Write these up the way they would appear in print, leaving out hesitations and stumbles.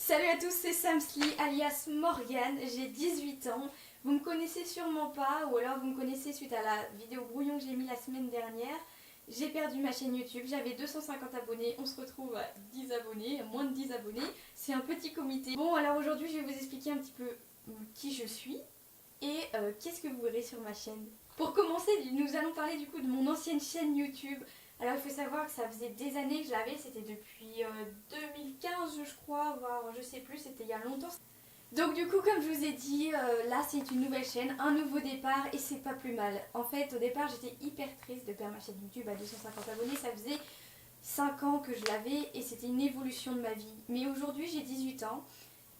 Salut à tous, c'est Samsly alias Morgane, j'ai 18 ans. Vous me connaissez sûrement pas, ou alors vous me connaissez suite à la vidéo brouillon que j'ai mis la semaine dernière. J'ai perdu ma chaîne YouTube, j'avais 250 abonnés, on se retrouve à 10 abonnés, moins de 10 abonnés. C'est un petit comité. Bon, alors aujourd'hui je vais vous expliquer un petit peu qui je suis et qu'est-ce que vous verrez sur ma chaîne. Pour commencer, nous allons parler du coup de mon ancienne chaîne YouTube. Alors il faut savoir que ça faisait des années que je l'avais, c'était depuis 2015 je crois, voire je sais plus, c'était il y a longtemps. Donc du coup comme je vous ai dit, là c'est une nouvelle chaîne, un nouveau départ et c'est pas plus mal. En fait au départ j'étais hyper triste de perdre ma chaîne YouTube à 250 abonnés, ça faisait 5 ans que je l'avais et c'était une évolution de ma vie. Mais aujourd'hui j'ai 18 ans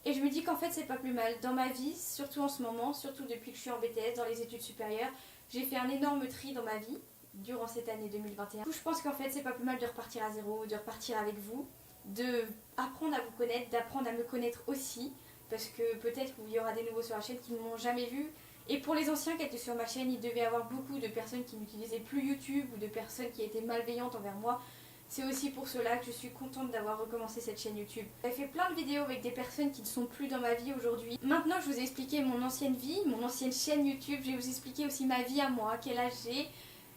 et je me dis qu'en fait c'est pas plus mal. Dans ma vie, surtout en ce moment, surtout depuis que je suis en BTS, dans les études supérieures, j'ai fait un énorme tri dans ma vie durant cette année 2021. Je pense qu'en fait c'est pas plus mal de repartir à zéro, de repartir avec vous, de apprendre à vous connaître, d'apprendre à me connaître aussi, parce que peut-être qu'il y aura des nouveaux sur la chaîne qui ne m'ont jamais vu. Et pour les anciens qui étaient sur ma chaîne, il devait y avoir beaucoup de personnes qui n'utilisaient plus YouTube ou de personnes qui étaient malveillantes envers moi. C'est aussi pour cela que je suis contente d'avoir recommencé cette chaîne YouTube. J'ai fait plein de vidéos avec des personnes qui ne sont plus dans ma vie aujourd'hui. Maintenant je vous ai expliqué mon ancienne vie, mon ancienne chaîne YouTube, je vais vous expliquer aussi ma vie à moi, quel âge j'ai,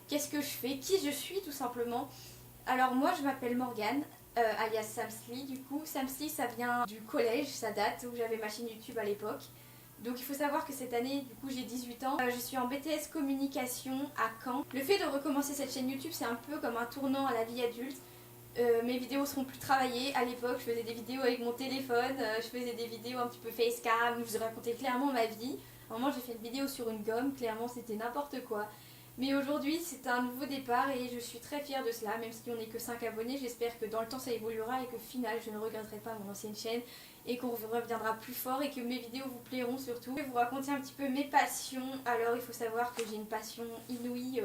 qu'est-ce que je fais, qui je suis tout simplement. Alors moi je m'appelle Morgane, alias Samsly du coup. Samsly ça vient du collège, ça date où j'avais ma chaîne YouTube à l'époque. Donc il faut savoir que cette année du coup j'ai 18 ans, je suis en BTS communication à Caen. Le fait de recommencer cette chaîne YouTube c'est un peu comme un tournant à la vie adulte. Mes vidéos seront plus travaillées. À l'époque je faisais des vidéos avec mon téléphone, je faisais des vidéos un petit peu facecam où je racontais clairement ma vie. À un moment j'ai fait une vidéo sur une gomme, clairement c'était n'importe quoi. Mais aujourd'hui c'est un nouveau départ et je suis très fière de cela, même si on n'est que 5 abonnés, j'espère que dans le temps ça évoluera et qu'au final je ne regretterai pas mon ancienne chaîne et qu'on reviendra plus fort et que mes vidéos vous plairont surtout. Je vais vous raconter un petit peu mes passions. Alors il faut savoir que j'ai une passion inouïe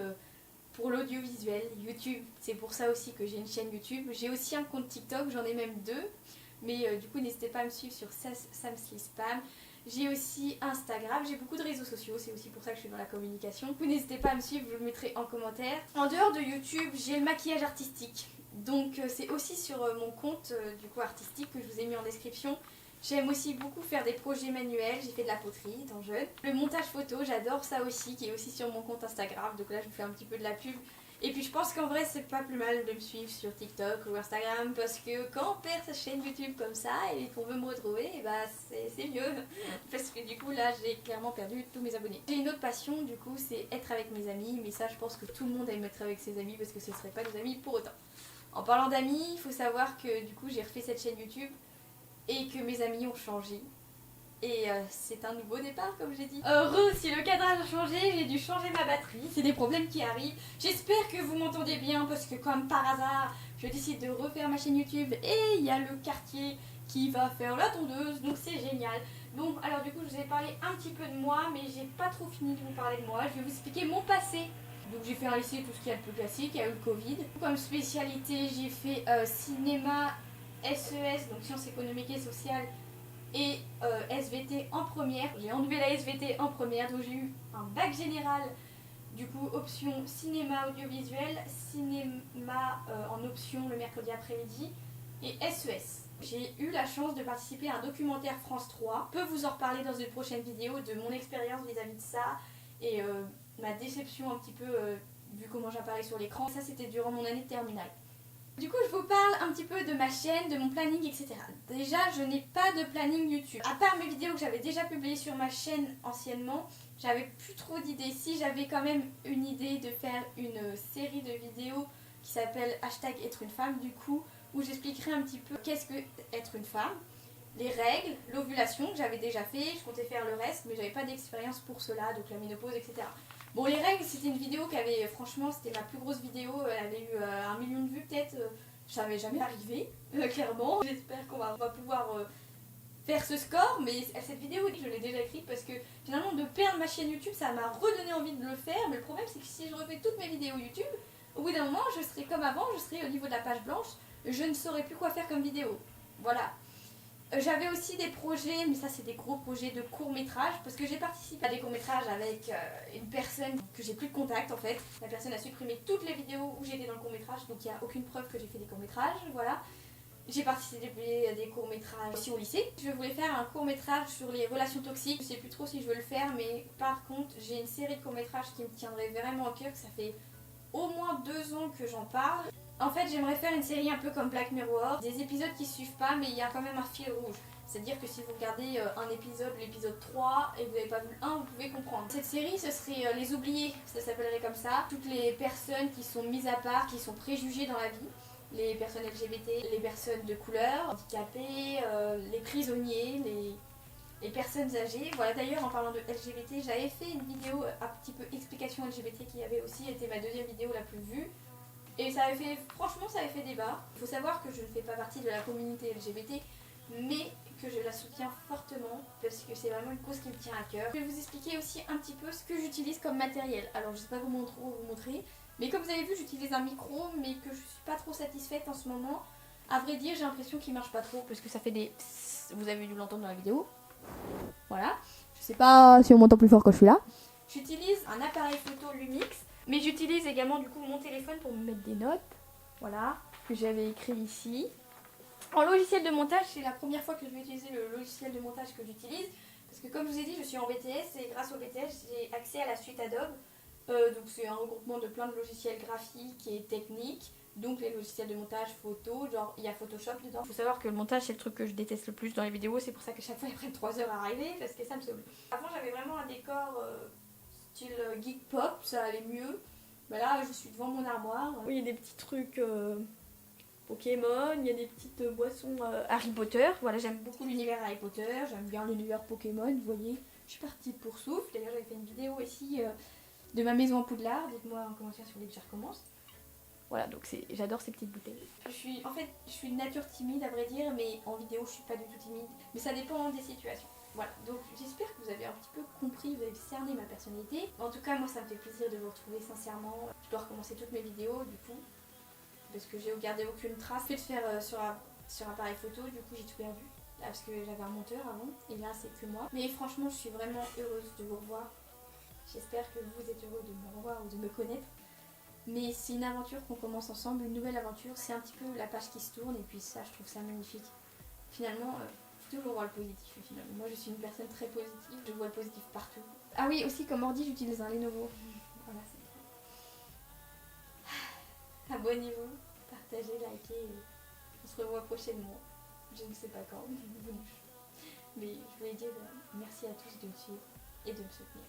pour l'audiovisuel, YouTube, c'est pour ça aussi que j'ai une chaîne YouTube. J'ai aussi un compte TikTok, j'en ai même deux, mais du coup n'hésitez pas à me suivre sur Samsly Spam. J'ai aussi Instagram, j'ai beaucoup de réseaux sociaux, c'est aussi pour ça que je suis dans la communication. Vous n'hésitez pas à me suivre, je vous le mettrai en commentaire. En dehors de YouTube, j'ai le maquillage artistique. Donc c'est aussi sur mon compte du coup artistique que je vous ai mis en description. J'aime aussi beaucoup faire des projets manuels, j'ai fait de la poterie étant jeune. Le montage photo, j'adore ça aussi, qui est aussi sur mon compte Instagram. Donc là je vous fais un petit peu de la pub. Et puis je pense qu'en vrai c'est pas plus mal de me suivre sur TikTok ou Instagram, parce que quand on perd sa chaîne YouTube comme ça et qu'on veut me retrouver, et bah c'est mieux. Parce que du coup là j'ai clairement perdu tous mes abonnés. J'ai une autre passion du coup, c'est être avec mes amis, mais ça je pense que tout le monde aime être avec ses amis parce que ce ne serait pas des amis pour autant. En parlant d'amis, il faut savoir que du coup j'ai refait cette chaîne YouTube et que mes amis ont changé. Et c'est un nouveau départ comme j'ai dit. Heureux, si le cadrage a changé, j'ai dû changer ma batterie. C'est des problèmes qui arrivent. J'espère que vous m'entendez bien parce que comme par hasard, je décide de refaire ma chaîne YouTube et il y a le quartier qui va faire la tondeuse, donc c'est génial. Bon, alors du coup je vous ai parlé un petit peu de moi, mais j'ai pas trop fini de vous parler de moi. Je vais vous expliquer mon passé. Donc j'ai fait un lycée, tout ce qui est un peu classique, il y a eu le Covid. Comme spécialité, j'ai fait cinéma, SES, donc sciences économiques et sociales, et SVT en première. J'ai enlevé la SVT en première, donc j'ai eu un bac général, du coup option cinéma audiovisuel, cinéma en option le mercredi après-midi et SES. J'ai eu la chance de participer à un documentaire France 3. Je peux vous en reparler dans une prochaine vidéo de mon expérience vis-à-vis de ça et ma déception un petit peu vu comment j'apparais sur l'écran. Ça c'était durant mon année de terminale. Du coup, je vous parle un petit peu de ma chaîne, de mon planning, etc. Déjà, je n'ai pas de planning YouTube. À part mes vidéos que j'avais déjà publiées sur ma chaîne anciennement, j'avais plus trop d'idées. Si, j'avais quand même une idée de faire une série de vidéos qui s'appelle hashtag être une femme, du coup, où j'expliquerai un petit peu qu'est-ce que être une femme, les règles, l'ovulation que j'avais déjà fait, je comptais faire le reste, mais j'avais pas d'expérience pour cela, donc la ménopause, etc. Bon, les règles, c'était une vidéo qui avait, franchement, c'était ma plus grosse vidéo, elle avait eu 1 million de vues peut-être, ça m'est jamais arrivé, clairement. J'espère qu'on va pouvoir faire ce score, mais cette vidéo, je l'ai déjà écrite parce que finalement, de perdre ma chaîne YouTube, ça m'a redonné envie de le faire, mais le problème, c'est que si je refais toutes mes vidéos YouTube, au bout d'un moment, je serai comme avant, je serai au niveau de la page blanche, je ne saurais plus quoi faire comme vidéo. Voilà. J'avais aussi des projets, mais ça c'est des gros projets de courts-métrages, parce que j'ai participé à des courts-métrages avec une personne que j'ai plus de contact en fait. La personne a supprimé toutes les vidéos où j'étais dans le court-métrage, donc il n'y a aucune preuve que j'ai fait des courts-métrages, voilà. J'ai participé à des courts-métrages aussi au lycée. Je voulais faire un court-métrage sur les relations toxiques. Je sais plus trop si je veux le faire, mais par contre, j'ai une série de courts-métrages qui me tiendrait vraiment au cœur. Ça fait au moins 2 ans que j'en parle. En fait, j'aimerais faire une série un peu comme Black Mirror. Des épisodes qui suivent pas, mais il y a quand même un fil rouge. C'est-à-dire que si vous regardez un épisode, l'épisode 3, et que vous n'avez pas vu le 1, vous pouvez comprendre. Cette série, ce serait Les Oubliés, ça s'appellerait comme ça. Toutes les personnes qui sont mises à part, qui sont préjugées dans la vie. Les personnes LGBT, les personnes de couleur, handicapées, les prisonniers, les personnes âgées. Voilà, d'ailleurs, en parlant de LGBT, j'avais fait une vidéo un petit peu explication LGBT qui avait aussi été ma deuxième vidéo la plus vue. Et ça avait fait, franchement, ça avait fait débat. Il faut savoir que je ne fais pas partie de la communauté LGBT, mais que je la soutiens fortement parce que c'est vraiment une cause qui me tient à cœur. Je vais vous expliquer aussi un petit peu ce que j'utilise comme matériel. Alors, je ne sais pas comment vous montrer, mais comme vous avez vu, j'utilise un micro, mais que je suis pas trop satisfaite en ce moment. À vrai dire, j'ai l'impression qu'il marche pas trop parce que ça fait des... Vous avez dû l'entendre dans la vidéo. Voilà. Je sais pas si on m'entend plus fort quand je suis là. J'utilise un appareil photo Lumix, mais j'utilise également du coup mon téléphone pour me mettre des notes. Voilà, que j'avais écrit ici. En logiciel de montage, c'est la première fois que je vais utiliser le logiciel de montage que j'utilise. Parce que comme je vous ai dit, je suis en BTS et grâce au BTS, j'ai accès à la suite Adobe. Donc c'est un regroupement de plein de logiciels graphiques et techniques. Donc les logiciels de montage photo, genre il y a Photoshop dedans. Il faut savoir que le montage c'est le truc que je déteste le plus dans les vidéos. C'est pour ça que chaque fois ils prennent 3 heures à arriver parce que ça me saoule. Avant j'avais vraiment un décor style geek pop, ça allait mieux. Mais là je suis devant mon armoire. Oui, il y a des petits trucs... Pokémon, il y a des petites boissons Harry Potter. Voilà, j'aime beaucoup l'univers Harry Potter, j'aime bien l'univers Pokémon, vous voyez. Je suis partie pour souffle. D'ailleurs, j'avais fait une vidéo ici de ma maison en Poudlard. Dites-moi en commentaire si vous voulez que je recommence. Voilà, donc j'adore ces petites bouteilles. En fait, je suis de nature timide à vrai dire, mais en vidéo, je suis pas du tout timide. Mais ça dépend des situations. Voilà, donc j'espère que vous avez un petit peu compris, vous avez cerné ma personnalité. En tout cas, moi, ça me fait plaisir de vous retrouver sincèrement. Je dois recommencer toutes mes vidéos, du coup. Parce que j'ai gardé aucune trace. J'ai fait de faire sur appareil photo, du coup j'ai tout perdu. Là, parce que j'avais un monteur avant, et là c'est que moi. Mais franchement, je suis vraiment heureuse de vous revoir. J'espère que vous êtes heureux de me revoir ou de me connaître. Mais c'est une aventure qu'on commence ensemble, une nouvelle aventure. C'est un petit peu la page qui se tourne, et puis ça, je trouve ça magnifique. Finalement, faut toujours voir le positif. Finalement. Moi, je suis une personne très positive, je vois le positif partout. Ah oui, aussi comme ordi, j'utilise un Lenovo. Voilà, c'est abonnez-vous, partagez, likez et on se revoit prochainement. Je ne sais pas quand, mais je voulais dire merci à tous de me suivre et de me soutenir.